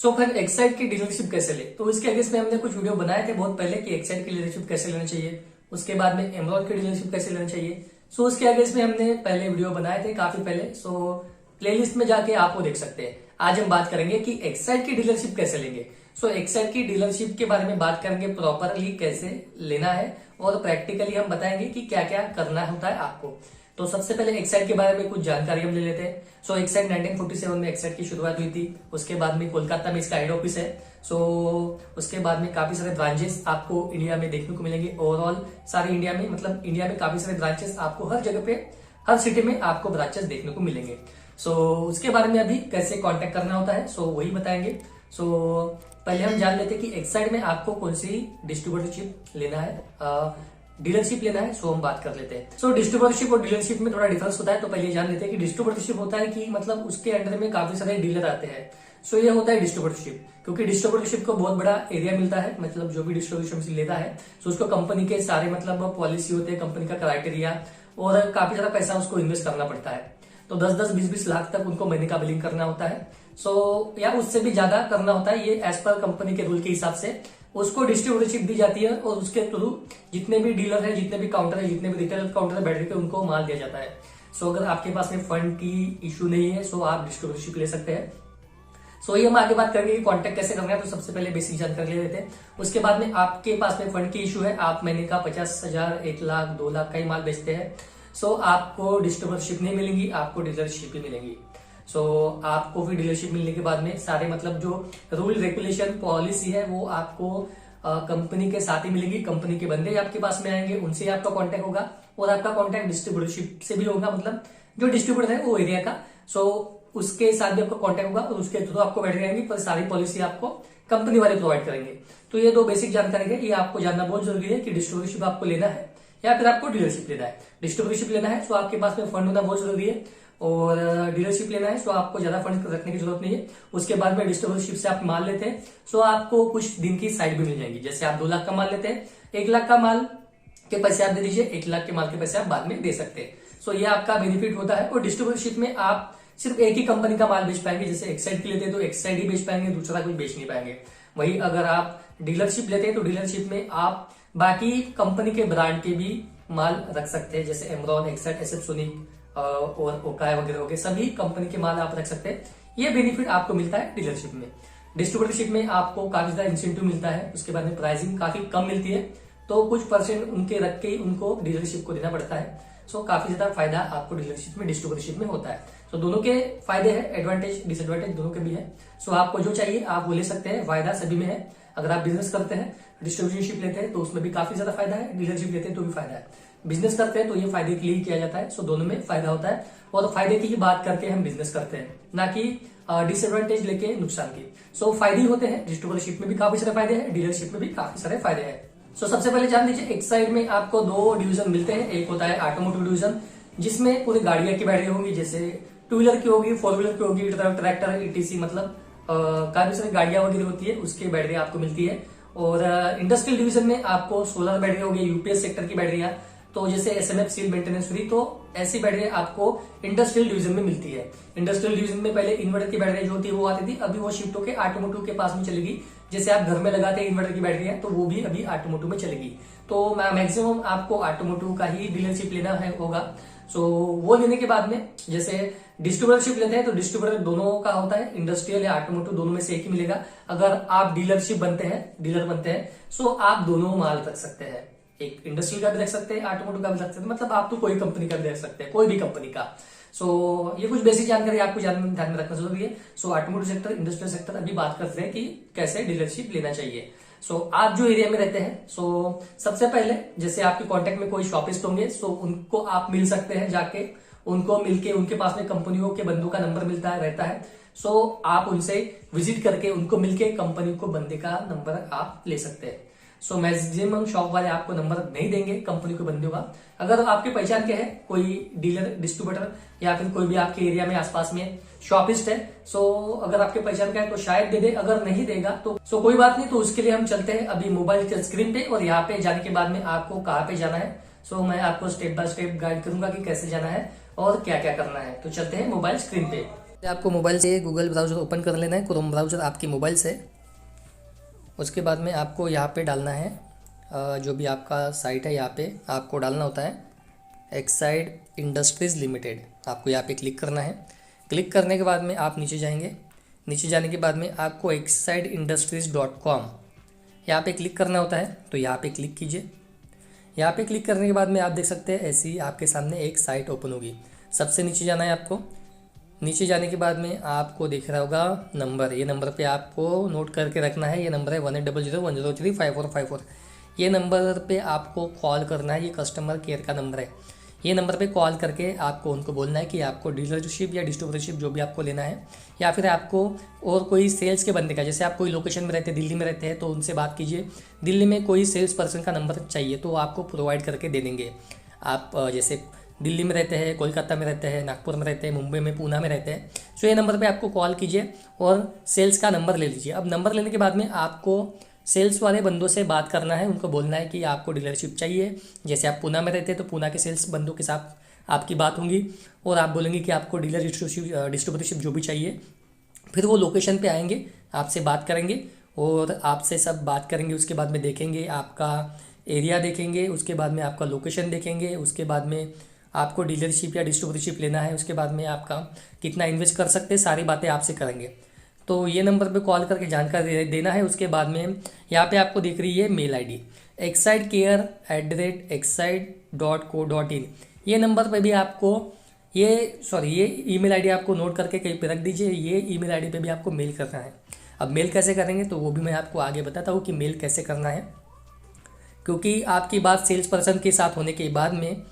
सो फिर एक्साइड की डीलरशिप कैसे ले, तो इसके अगेंस्ट में हमने कुछ वीडियो बनाए थे बहुत पहले कि एक्साइड की डीलरशिप कैसे लेना चाहिए, उसके बाद में एमरॉन की डीलरशिप कैसे लेना चाहिए। सो उसके अगेंस्ट में हमने पहले वीडियो बनाए थे काफी पहले, सो प्लेलिस्ट में जाके आप वो देख सकते हैं। आज हम बात करेंगे कि एक्साइड की डीलरशिप कैसे लेंगे। सो एक्साइड की डीलरशिप के बारे में बात करेंगे, प्रॉपरली कैसे लेना है और प्रैक्टिकली हम बताएंगे कि क्या क्या करना होता है आपको। तो सबसे पहले एक्साइड के बारे में कुछ जानकारी हम ले लेते हैं। सो एक्साइड 1947 में एक्साइड की शुरुआत हुई थी। उसके बाद में कोलकाता में इसका हेड ऑफिस है। सो उसके बाद में काफी सारे ब्रांचेस आपको इंडिया में देखने को मिलेंगे। ओवरऑल सारे इंडिया में, मतलब इंडिया में काफी सारे ब्रांचेस आपको हर जगह पे, हर सिटी में आपको ब्रांचेस देखने को मिलेंगे। सो उसके बारे में अभी कैसे कांटेक्ट करना होता है, सो वही बताएंगे। सो पहले हम जान लेते हैं कि एक्साइड में आपको कौन सी डिस्ट्रीब्यूटरशिप लेना है, डीलरशिप लेना है। सो हम बात कर लेते हैं। सो डिस्ट्रीब्यूटरशिप और डीलरशिप में थोड़ा डिफरेंस होता है। तो पहले जान लेते हैं कि डिस्ट्रीब्यूटरशिप होता है कि मतलब उसके अंडर में काफी सारे डीलर आते हैं। सो ये होता है डिस्ट्रीब्यूटरशिप, क्योंकि डिस्ट्रीब्यूटरशिप को बहुत बड़ा एरिया मिलता है, मतलब जो भी डिस्ट्रीब्यूशन लेता है तो उसको कंपनी के सारे मतलब पॉलिसी होते हैं, कंपनी का क्राइटेरिया, और काफी ज्यादा पैसा उसको इन्वेस्ट करना पड़ता है। तो 10-10, 20-20 लाख तक उनको महीने का बिलिंग करना होता है। सो या उससे भी ज्यादा करना होता है, ये एज पर कंपनी के रूल के हिसाब से उसको डिस्ट्रीब्यूटरशिप दी जाती है, और उसके थ्रू जितने भी डीलर है, जितने भी काउंटर है, जितने भी रिटेलर काउंटर है बैठ के उनको माल दिया जाता है। सो अगर आपके पास में फंड की इशू नहीं है, सो आप डिस्ट्रीब्यूटरशिप ले सकते हैं। सो ये हम आगे बात करेंगे कि कॉन्टेक्ट कैसे करना है। तो सबसे पहले बेसिक जानकारी ले लेते हैं। उसके बाद में आपके पास में फंड की इशू है, आप महीने का 50,000, 1 लाख, 2 लाख का ही माल बेचते हैं। सो आपको डिस्ट्रीब्यूटरशिप नहीं मिलेंगी, आपको डीलरशिप ही मिलेंगी। सो आपको फिर डीलरशिप मिलने के बाद में सारे मतलब जो रूल रेगुलेशन पॉलिसी है वो आपको कंपनी के साथ ही मिलेगी। कंपनी के बंदे आपके पास में आएंगे, उनसे आपका कांटेक्ट होगा, और आपका कांटेक्ट डिस्ट्रीब्यूटरशिप से भी होगा, मतलब जो डिस्ट्रीब्यूटर है वो एरिया का। सो उसके साथ भी आपका कांटेक्ट होगा, और उसके थ्रू आपको बैठ जाएंगे, पर सारी पॉलिसी आपको कंपनी वाले प्रोवाइड करेंगे। तो ये 2 बेसिक जानकारी है, ये आपको जानना बहुत जरूरी है कि डिस्ट्रीब्यूटरशिप आपको लेना है या फिर आपको डीलरशिप लेना है। डिस्ट्रीब्यूटरशिप लेना है तो आपके पास में फंड होना बहुत जरूरी है, और डीलरशिप लेना है तो आपको ज्यादा फंड रखने की जरूरत नहीं है। उसके बाद में डिस्ट्रीब्यूटरशिप से आप माल लेते हैं, सो आपको कुछ दिन की साइड भी मिल जाएंगी। जैसे आप 2 लाख का माल लेते हैं, 1 लाख का माल के पैसे आप दे दीजिए, 1 लाख के माल के पैसे आप बाद में दे सकते हैं। सो ये आपका बेनिफिट होता है। और डिस्ट्रीब्यूटरशिप में आप सिर्फ एक ही कंपनी का माल बेच पाएंगे। जैसे एक्साइड की लेते हैं तो एक्साइड ही बेच पाएंगे, दूसरा कुछ बेच नहीं पाएंगे। वही अगर आप डीलरशिप लेते हैं तो डीलरशिप में आप बाकी कंपनी के ब्रांड के भी माल रख सकते हैं, जैसे एमरॉन, एक्साइड, एसएफ सोनिक और ओकाय वगैरह हो गए, सभी कंपनी के माल आप रख सकते हैं। ये बेनिफिट आपको मिलता है डीलरशिप में। डिस्ट्रीब्यूटरशिप में आपको काफी ज्यादा इंसेंटिव मिलता है, उसके बाद में प्राइसिंग काफी कम मिलती है, तो कुछ परसेंट उनके रख के ही उनको डीलरशिप को देना पड़ता है। सो काफी ज्यादा फायदा आपको डीलरशिप में, डिस्ट्रीब्यूटरशिप में होता है। सो दोनों के फायदे हैं, एडवांटेज डिसएडवांटेज दोनों के भी है। सो आपको जो चाहिए आप वो ले सकते हैं, फायदा सभी में है। अगर आप बिजनेस करते हैं, डिस्ट्रीब्यूटरशिप लेते हैं तो उसमें भी काफी ज्यादा फायदा है, डीलरशिप लेते हैं तो भी फायदा है। बिजनेस करते हैं तो ये फायदे के लिए किया जाता है। सो दोनों में फायदा होता है, और फायदे की ही बात करके हम बिजनेस करते हैं, ना कि डिसएडवांटेज लेके नुकसान की। सो फायदे होते हैं, डिस्ट्रीब्यूटरशिप में भी काफी सारे फायदे हैं, डीलरशिप में भी काफी सारे फायदे हैं। सो सबसे पहले जान लीजिए, एक साइड में आपको 2 डिवीजन मिलते हैं। एक होता है ऑटोमोटिव डिवीजन, जिसमें पूरी गाड़ियां की बैटरी होंगी, जैसे 2 व्हीलर की होगी, 4 व्हीलर की होगी, ट्रैक्टर, ईटीसी, मतलब काफी सारी गाड़ियां वगैरह होती है, उसकी बैटरी आपको मिलती है। और इंडस्ट्रियल डिवीजन में आपको सोलर बैटरी होगी, यूपीएस सेक्टर की बैटरियां, तो जैसे एसएमएफ सील मेंटेनेंस फ्री, तो ऐसी बैटरी आपको इंडस्ट्रियल डिवीजन में मिलती है। इंडस्ट्रियल डिवीजन में पहले इन्वर्टर की बैटरी जो होती है वो आती थी, अभी वो शिफ्ट होकर ऑटोमोटिव के पास में चलेगी। जैसे आप घर में लगाते हैं इन्वर्टर की बैटरी है, तो वो भी अभी ऑटोमोटिव में चलेगी। तो मैक्सिमम आपको ऑटोमोटिव का ही डीलरशिप लेना है होगा। सो वो लेने के बाद में जैसे डिस्ट्रीब्यूटरशिप लेते हैं तो डिस्ट्रीब्यूटर दोनों का होता है, इंडस्ट्रियल या ऑटोमोटिव दोनों में से एक ही मिलेगा। अगर आप डीलरशिप बनते हैं, डीलर बनते हैं, सो आप दोनों माल रख सकते हैं, एक इंडस्ट्रियल का भी रख सकते हैं, ऑटोमोटिव का भी रख सकते हैं, मतलब आप तो कोई कंपनी का भी रख सकते हैं, कोई भी कंपनी का। सो ये कुछ बेसिक जानकारी आपको ध्यान में रखना जरूरी है। सो ऑटोमोटिव सेक्टर, इंडस्ट्रियल सेक्टर अभी बात करते हैं कि कैसे डीलरशिप लेना चाहिए। सो आप जो एरिया में रहते हैं, सो सबसे पहले जैसे आपके कांटेक्ट में कोई शॉपिस्ट होंगे, सो उनको आप मिल सकते हैं, जाके उनको मिलके, उनके पास में कंपनियों के बंदों का नंबर मिलता है, रहता है। सो आप उनसे विजिट करके उनको मिलके कंपनी को बंदे का नंबर आप ले सकते हैं। सो मैक्सिमम शॉप वाले आपको नंबर नहीं देंगे कंपनी के बंदे का। अगर आपके पहचान के है कोई डीलर, डिस्ट्रीब्यूटर या फिर कोई भी आपके एरिया में आसपास में शॉपिस्ट है, सो अगर आपके पहचान का है तो शायद दे दे, अगर नहीं देगा तो सो कोई बात नहीं। तो उसके लिए हम चलते हैं अभी मोबाइल के स्क्रीन पे, और यहाँ पे जाने के बाद में आपको कहाँ पे जाना है, सो मैं आपको स्टेप बाय स्टेप गाइड करूंगा कि कैसे जाना है और क्या क्या करना है। तो चलते हैं मोबाइल स्क्रीन पे। आपको मोबाइल से गूगल ब्राउज़र ओपन कर लेना है, क्रोम ब्राउज़र आपकी मोबाइल से। उसके बाद में आपको यहाँ पे डालना है जो भी आपका साइट है, यहाँ पे आपको डालना होता है एक्साइड इंडस्ट्रीज़ लिमिटेड। आपको यहाँ पे क्लिक करना है। क्लिक करने के बाद में आप नीचे जाएंगे। नीचे जाने के बाद में आपको excideindustries.com यहाँ पे क्लिक करना होता है। तो यहाँ पे क्लिक कीजिए। यहाँ पे क्लिक करने के बाद में आप देख सकते हैं ऐसी आपके सामने एक साइट ओपन होगी। सबसे नीचे जाना है आपको। नीचे जाने के बाद में आपको दिख रहा होगा नंबर, ये नंबर पे आपको नोट करके रखना है। ये नंबर है 180010354454। ये नंबर पे आपको कॉल करना है। ये कस्टमर केयर का नंबर है। ये नंबर पे कॉल करके आपको उनको बोलना है कि आपको डीलरशिप या डिस्ट्रीब्यूटरशिप जो भी आपको लेना है, या फिर आपको और कोई सेल्स के बंदे का, जैसे आप कोई लोकेशन में रहते हैं, दिल्ली में रहते हैं, तो उनसे बात कीजिए। दिल्ली में कोई सेल्स पर्सन का नंबर चाहिए तो आपको प्रोवाइड करके दे देंगे। आप जैसे दिल्ली में रहते हैं, कोलकाता में रहते हैं, नागपुर में रहते हैं, मुंबई में, पूना में रहते हैं, तो ये नंबर पे आपको कॉल कीजिए और सेल्स का नंबर ले लीजिए। अब नंबर लेने के बाद में आपको सेल्स वाले बंदों से बात करना है। उनको बोलना है कि आपको डीलरशिप चाहिए। जैसे आप पूना में रहते हैं तो पूना के सेल्स बंदों के साथ आपकी बात होंगी और आप बोलेंगे कि आपको डीलर डिस्ट्रीब्यूटरशिप जो भी चाहिए। फिर वो लोकेशन पे आएंगे, आपसे बात करेंगे और आपसे सब बात करेंगे। उसके बाद में देखेंगे आपका एरिया, देखेंगे उसके बाद में आपका लोकेशन देखेंगे, उसके बाद में आपको डीलरशिप या डिस्ट्रीब्यूटरशिप लेना है, उसके बाद में आपका कितना इन्वेस्ट कर सकते हैं, सारी बातें आपसे करेंगे। तो ये नंबर पे कॉल करके जानकारी देना है। उसके बाद में यहाँ पे आपको दिख रही है मेल आईडी excidecare@excide.co.in। ये नंबर पे भी आपको ये ईमेल आईडी आपको नोट करके कहीं पे रख दीजिए। ये ईमेल आईडी पे भी आपको मेल करना है। अब मेल कैसे करेंगे तो वो भी मैं आपको आगे बताता हूँ कि मेल कैसे करना है, क्योंकि आपकी बात सेल्स पर्सन के साथ होने के बाद में,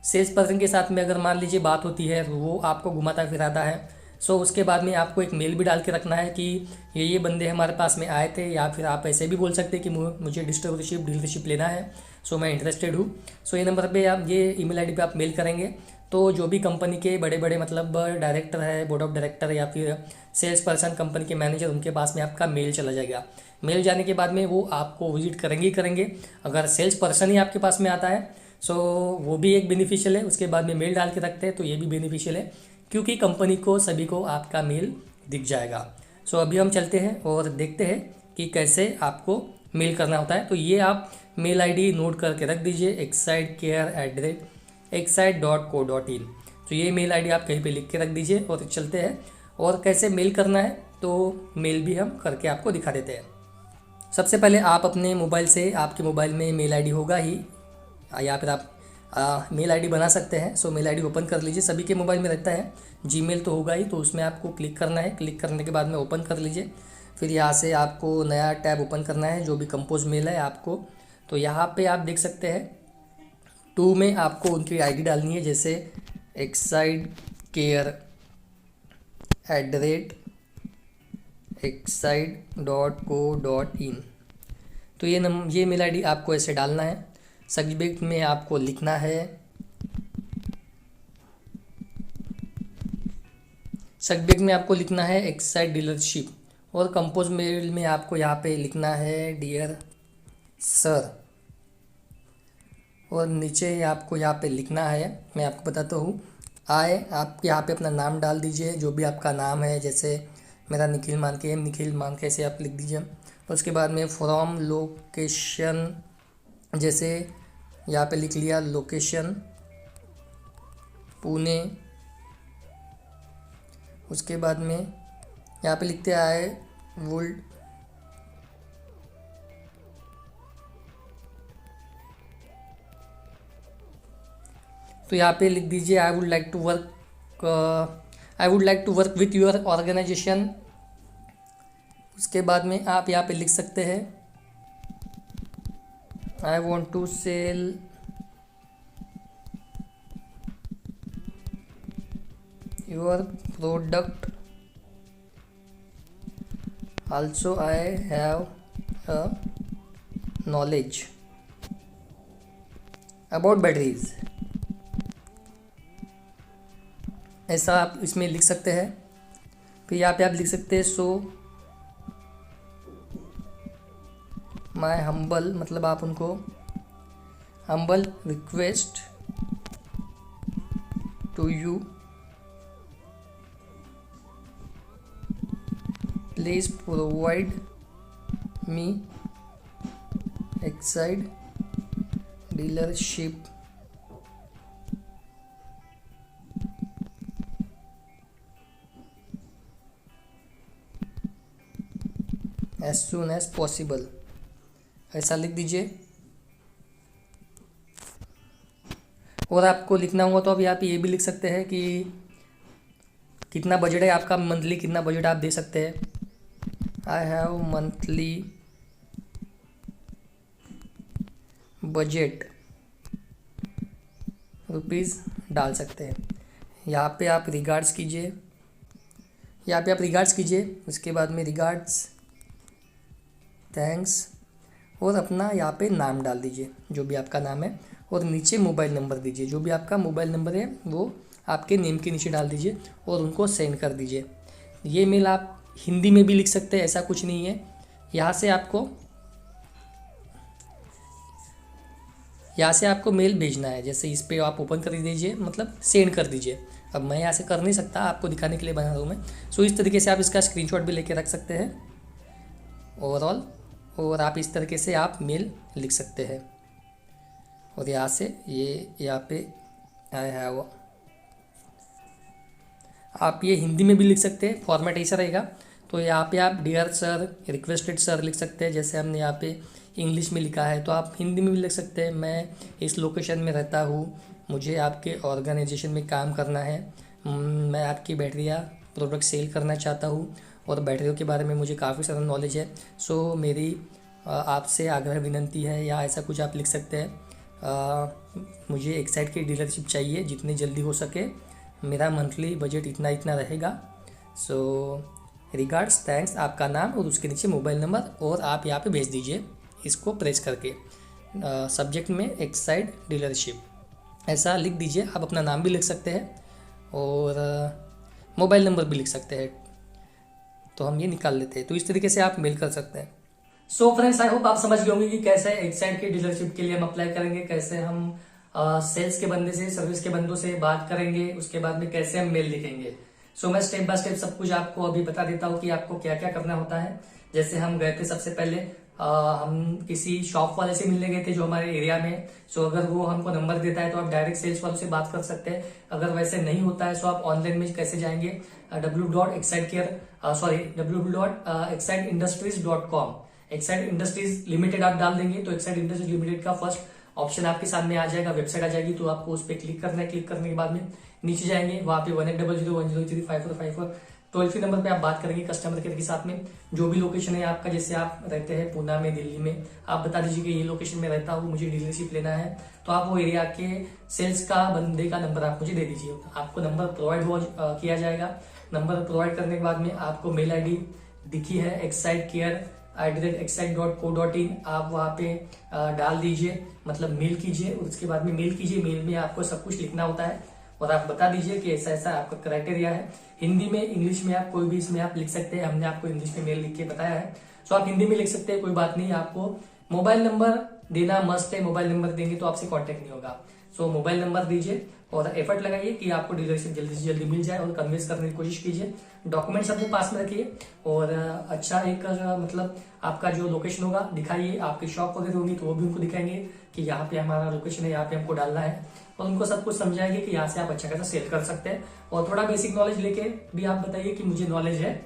सेल्स पर्सन के साथ में अगर मान लीजिए बात होती है तो वो आपको घुमाता फिराता है। सो उसके बाद में आपको एक मेल भी डाल के रखना है कि ये बंदे हमारे पास में आए थे, या फिर आप ऐसे भी बोल सकते हैं कि मुझे डिस्ट्रीब्यूटरशिप डीलरशिप लेना है, सो मैं इंटरेस्टेड हूँ। सो ये नंबर पे आप, ये ईमेल आईडी पे आप मेल करेंगे तो जो भी कंपनी के बड़े बड़े मतलब डायरेक्टर है, बोर्ड ऑफ डायरेक्टर या फिर सेल्स पर्सन, कंपनी के मैनेजर, उनके पास में आपका मेल चला जाएगा। मेल जाने के बाद में वो आपको विजिट करेंगे ही करेंगे। अगर सेल्स पर्सन ही आपके पास में आता है सो वो भी एक बेनिफिशियल है। उसके बाद में मेल डाल के रखते हैं तो ये भी बेनिफिशियल है, क्योंकि कंपनी को सभी को आपका मेल दिख जाएगा। सो अभी हम चलते हैं और देखते हैं कि कैसे आपको मेल करना होता है। तो ये आप मेल आईडी नोट करके रख दीजिए excidecare@excide.co.in। तो ये मेल आईडी आप कहीं पे लिख के रख दीजिए और चलते हैं। और कैसे मेल करना है तो मेल भी हम करके आपको दिखा देते हैं। सबसे पहले आप अपने मोबाइल से, आपके मोबाइल में मेल आईडी होगा ही, या फिर आप मेल आईडी बना सकते हैं। सो मेल आईडी ओपन कर लीजिए। सभी के मोबाइल में रहता है, जीमेल तो होगा ही, तो उसमें आपको क्लिक करना है। क्लिक करने के बाद में ओपन कर लीजिए। फिर यहाँ से आपको नया टैब ओपन करना है, जो भी कंपोज मेल है आपको। तो यहाँ पे आप देख सकते हैं 2 में आपको उनकी आईडी डालनी है, जैसे excidecare@excide.co.in। तो ये मेल आईडी आपको ऐसे डालना है। सब्जेक्ट में आपको लिखना है, सब्जेक्ट में आपको लिखना है एक्साइड डीलरशिप, और कंपोज मेल में आपको यहाँ पे लिखना है डियर सर, और नीचे आपको यहाँ पे लिखना है, मैं आपको बताता हूँ, आप यहाँ पे अपना नाम डाल दीजिए, जो भी आपका नाम है। जैसे मेरा निखिल मान के ऐसे आप लिख दीजिए। उसके बाद में फ्रॉम लोकेशन, जैसे यहाँ पे लिख लिया लोकेशन पुणे। उसके बाद में यहाँ पे लिखते आए वुड तो यहाँ पे लिख दीजिए I would like to work with your organisation. उसके बाद में आप यहाँ पे लिख सकते हैं I want to sell your product. Also, I have a knowledge about batteries। ऐसा आप इसमें लिख सकते हैं। फिर यहाँ पे आप लिख सकते हैं सो माई हम्बल, मतलब आप उनको humble request to you please provide me Exide dealership as soon as possible, ऐसा लिख दीजिए। और आपको लिखना होगा तो अभी आप ये भी लिख सकते हैं कि कितना बजट है आपका, मंथली कितना बजट आप दे सकते हैं। I have monthly budget rupees डाल सकते हैं। यहाँ पे आप रिगार्ड्स कीजिए, उसके बाद में रिगार्ड्स, थैंक्स, और अपना यहाँ पे नाम डाल दीजिए जो भी आपका नाम है, और नीचे मोबाइल नंबर दीजिए। जो भी आपका मोबाइल नंबर है वो आपके नेम के नीचे डाल दीजिए और उनको सेंड कर दीजिए। ये मेल आप हिंदी में भी लिख सकते हैं, ऐसा कुछ नहीं है। यहाँ से आपको मेल भेजना है। जैसे इस पर आप ओपन कर दीजिए, मतलब सेंड कर दीजिए। अब मैं यहाँ से कर नहीं सकता, आपको दिखाने के लिए बना रहा हूँ मैं। सो इस तरीके से आप इसका स्क्रीनशॉट भी लेके रख सकते हैं ओवरऑल, और आप इस तरीके से आप मेल लिख सकते हैं। और यहाँ से यहाँ पे आई हैव, आप ये हिंदी में भी लिख सकते हैं, फॉर्मेट ऐसा रहेगा। तो यहाँ पे आप डियर सर, रिक्वेस्टेड सर लिख सकते हैं। जैसे हमने यहाँ पे इंग्लिश में लिखा है तो आप हिंदी में भी लिख सकते हैं। मैं इस लोकेशन में रहता हूँ, मुझे आपके ऑर्गेनाइजेशन में काम करना है, मैं आपकी बैटरियाँ प्रोडक्ट सेल करना चाहता हूँ और बैटरियों के बारे में मुझे काफ़ी सारा नॉलेज है। सो मेरी आपसे आग्रह विनंती है, या ऐसा कुछ आप लिख सकते हैं। मुझे एक्साइड की डीलरशिप चाहिए जितनी जल्दी हो सके, मेरा मंथली बजट इतना रहेगा। सो रिगार्ड्स, थैंक्स, आपका नाम और उसके नीचे मोबाइल नंबर, और आप यहाँ पे भेज दीजिए इसको प्रेस करके। सब्जेक्ट में एक्साइड डीलरशिप ऐसा लिख दीजिए। आप अपना नाम भी लिख सकते हैं और मोबाइल नंबर भी लिख सकते हैं। तो हम ये निकाल लेते हैं। तो इस तरीके से आप मेल कर सकते हैं। सो फ्रेंड्स, आई होप आप समझ गए होंगे कि कैसे एक्साइड की डीलरशिप के लिए हम अप्लाई करेंगे, कैसे हम सेल्स के बंदे से, सर्विस के बंदों से बात करेंगे, उसके बाद में कैसे हम मेल लिखेंगे। सो मैं स्टेप बाय स्टेप सब कुछ आपको अभी बता देता हूँ कि आपको क्या क्या करना होता है। जैसे हम गए थे सबसे पहले हम किसी शॉप वाले से मिलने गए थे जो हमारे एरिया में। सो अगर वो हमको नंबर देता है तो आप डायरेक्ट सेल्स वालों से बात कर सकते हैं। अगर वैसे नहीं होता है तो आप ऑनलाइन में कैसे जाएंगे, www.excideindustries.com, एक्साइड इंडस्ट्रीज लिमिटेड आप डाल देंगे तो एक्साइड इंडस्ट्रीज लिमिटेड का फर्स्ट ऑप्शन आपके सामने आ जाएगा, वेबसाइट आ जाएगी। तो आपको उस पर क्लिक करना है। क्लिक करने के बाद में नीचे जाएंगे, वहां पे 180010035454 टोल फ्री नंबर पे आप बात करेंगे कस्टमर केयर के साथ में। जो भी लोकेशन है आपका, जैसे आप रहते हैं पूना में, दिल्ली में, आप बता दीजिए कि ये लोकेशन में रहता हूँ, मुझे डीलरशिप लेना है। तो आप वो एरिया के सेल्स का बंदे का नंबर आप मुझे दे दीजिए। आपको नंबर प्रोवाइड किया जाएगा। नंबर प्रोवाइड करने के बाद में आपको मेल आईडी दिखी है excideCare@excite.co.in, आप वहाँ पे डाल दीजिए, मतलब मेल कीजिए। उसके बाद में मेल में आपको सब कुछ लिखना होता है और आप बता दीजिए कि ऐसा ऐसा आपका क्राइटेरिया है। हिंदी में, इंग्लिश में, आप कोई भी इसमें आप लिख सकते हैं। हमने आपको इंग्लिश में मेल लिख के बताया है। सो आप हिंदी में लिख सकते हैं, कोई बात नहीं। आपको मोबाइल नंबर देना मस्ट है, मोबाइल नंबर देंगे तो आपसे कॉन्टेक्ट नहीं होगा। सो मोबाइल नंबर दीजिए और एफर्ट लगाइए कि आपको डीलरशिप जल्दी से जल्दी मिल जाए और कन्विंस करने की कोशिश कीजिए। डॉक्यूमेंट्स अपने पास में रखिए और अच्छा एक मतलब आपका जो लोकेशन होगा दिखाइए। आपकी शॉप वगैरह होगी तो वो भी उनको दिखाएंगे कि यहाँ पे हमारा लोकेशन है, यहाँ पे हमको डालना है, और उनको सब कुछ समझाएंगे कि यहाँ से आप अच्छा खासा सेल कर सकते हैं। और थोड़ा बेसिक नॉलेज लेके भी आप बताइए कि मुझे नॉलेज है,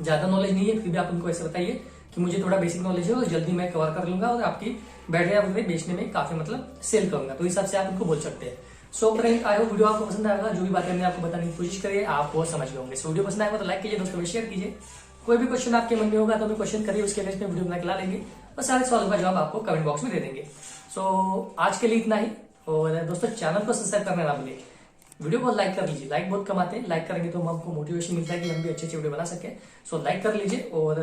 ज्यादा नॉलेज नहीं है, फिर भी आप उनको ऐसे बताइए कि मुझे थोड़ा बेसिक नॉलेज है और जल्दी मैं कवर कर लूंगा और आपकी बैटरियां वगैरह बेचने में काफी मतलब सेल करूंगा। तो इस हिसाब से आप उनको बोल सकते हैं। So friend, I hope video आपको पसंद आएगा। जो भी बातें मैंने आपको बताने की कोशिश करी आप वो समझ गए होंगे। सो वीडियो पसंद आएगा तो लाइक कीजिए, दोस्तों में शेयर कीजिए। कोई भी क्वेश्चन आपके मन में होगा तो हमें क्वेश्चन करिए, उसके अगेंस्ट में वीडियो बना के ला लेंगे और सारे सवालों का जवाब आपको कमेंट बॉक्स में दे देंगे। सो आज के लिए इतना ही। और दोस्तों, चैनल को सब्सक्राइब करना ना भूलिए, वीडियो को लाइक कर लीजिए। लाइक बहुत कम आते हैं, लाइक करेंगे तो हमको मोटिवेशन मिलता है कि हम भी अच्छे वीडियो बना सके। सो लाइक कर लीजिए और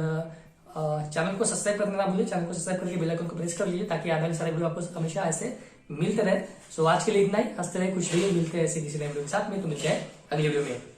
चैनल को सब्सक्राइब करना ना भूलिए। चैनल को सब्सक्राइब करके बेल आइकन को प्रेस कर लीजिए ताकि आने वाले सारे वीडियो आपको हमेशा ऐसे मिलते रहे। सो आज के लिए इतना ही। हंसते रहे, खुश रहिए, मिलते हैं ऐसे किसी नए वीडियो के साथ में। तो मिलते हैं अगले वीडियो में।